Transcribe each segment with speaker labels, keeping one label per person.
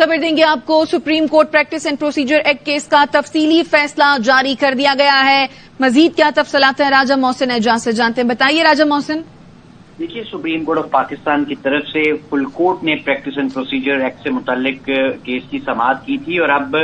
Speaker 1: खबर देंगे आपको। Supreme court practice and procedure act case का तफसीली फैसला जारी कर दिया गया है। मजीद क्या तफसीलात हैं राजा मोहसिन एजाज से जानते हैं। बताइए राजा मोहसिन।
Speaker 2: देखिए, सुप्रीम कोर्ट ऑफ पाकिस्तान की तरफ से फुल कोर्ट ने प्रैक्टिस एंड प्रोसीजर एक्ट से मुताल्लिक केस की समाअत की थी और अब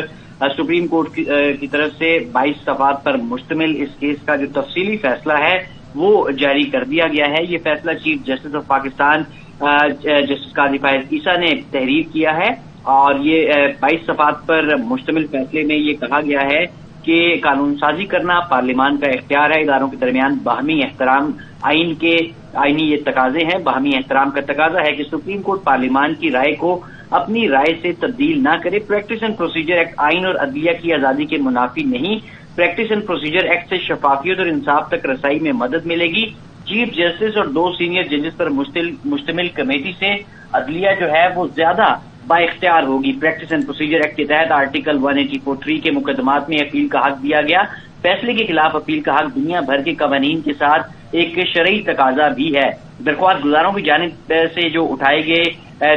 Speaker 2: सुप्रीम कोर्ट की तरफ से 22 सफ़ात पर मुश्तमिल इस केस का जो तफसीली फैसला है वो जारी कर दिया गया है। ये फैसला chief justice of Pakistan justice Qazi Faez Isa ने तहरीर किया है और ये 22 सफ़ात पर मुश्तमिल फैसले में ये कहा गया है कि कानून साजी करना पार्लियामान का इख्तियार है। इदारों के दरमियान बाहमी एहतराम आईनी ये तकाजे हैं। बाहमी एहतराम का तकाजा है कि सुप्रीम कोर्ट पार्लियामान की राय को अपनी राय से तब्दील न करे। प्रैक्टिस एंड प्रोसीजर एक्ट आइन और अदलिया की आजादी के मुनाफी नहीं। प्रैक्टिस एंड प्रोसीजर एक्ट से शफाफियत और इंसाफ तक रसाई में मदद मिलेगी। चीफ जस्टिस और 2 सीनियर जजेस पर मुश्तमिल कमेटी से अदलिया जो है वो ज्यादा बाइख्तियार होगी। प्रैक्टिस एंड प्रोसीजर एक्ट के तहत आर्टिकल 184(3) के मुकदमात में अपील का हक दिया गया। फैसले के खिलाफ अपील का हक दुनिया भर के कवानीन के साथ एक शरई तकाजा भी है। दरख्वास्त गुजारों की जानिब से जो उठाए गए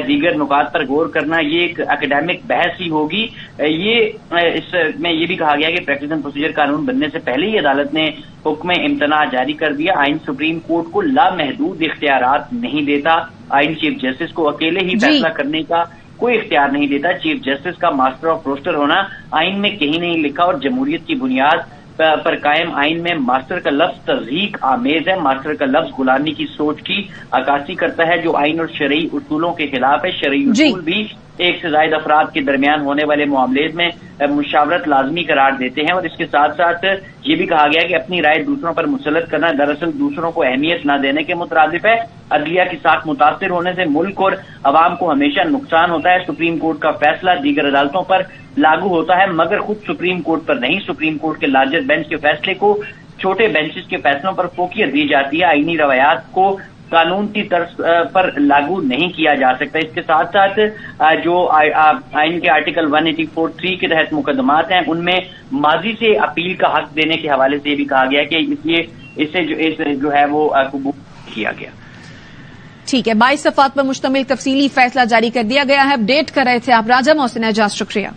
Speaker 2: दीगर नुकात पर गौर करना ये एक एकेडमिक बहस ही होगी। इसमें ये भी कहा गया कि प्रैक्टिस एंड प्रोसीजर कानून बनने से पहले ही अदालत ने हुक्म इम्तना जारी कर दिया। आइन सुप्रीम कोर्ट को लामहदूद इख्तियारात नहीं देता। आइन चीफ जस्टिस को अकेले ही फैसला करने का कोई इख्तियार नहीं देता। चीफ जस्टिस का मास्टर ऑफ रोस्टर होना आइन में कहीं नहीं लिखा और जमहूरियत की बुनियाद पर कायम आइन में मास्टर का लफ्ज तज़हीक आमेज है। मास्टर का लफ्ज गुलामी की सोच की अक्कासी करता है जो आइन और शरई उसूलों के खिलाफ है। शरई उसूल भी एक से ज्यादा अफराद के दरमियान होने वाले मामले में मुशावरत लाजमी करार देते हैं और इसके साथ साथ ये भी कहा गया कि अपनी राय दूसरों पर मुसल्लत करना दरअसल दूसरों को अहमियत न देने के मुतरादिफ है। अदलिया की साख मुतासिर होने से मुल्क और अवाम को हमेशा नुकसान होता है। सुप्रीम कोर्ट का फैसला दीगर अदालतों पर लागू होता है मगर खुद सुप्रीम कोर्ट पर नहीं। सुप्रीम कोर्ट के लार्जर बेंच के फैसले को छोटे बेंचेस के फैसलों पर फोकियत दी जाती है। आईनी रवायात को कानून की तर्ज पर लागू नहीं किया जा सकता। इसके साथ साथ जो आइन के आर्टिकल 184(3) के तहत मुकदमात हैं उनमें माजी से अपील का हक देने के हवाले से भी कहा गया कि इसलिए इसे जो है वो कबूल किया गया।
Speaker 1: ठीक है, 22 सफ़ात पर मुश्तमिल तफसीली फैसला जारी कर दिया गया है। अपडेट कर रहे थे आप राजा मोहसिन एजाज, शुक्रिया।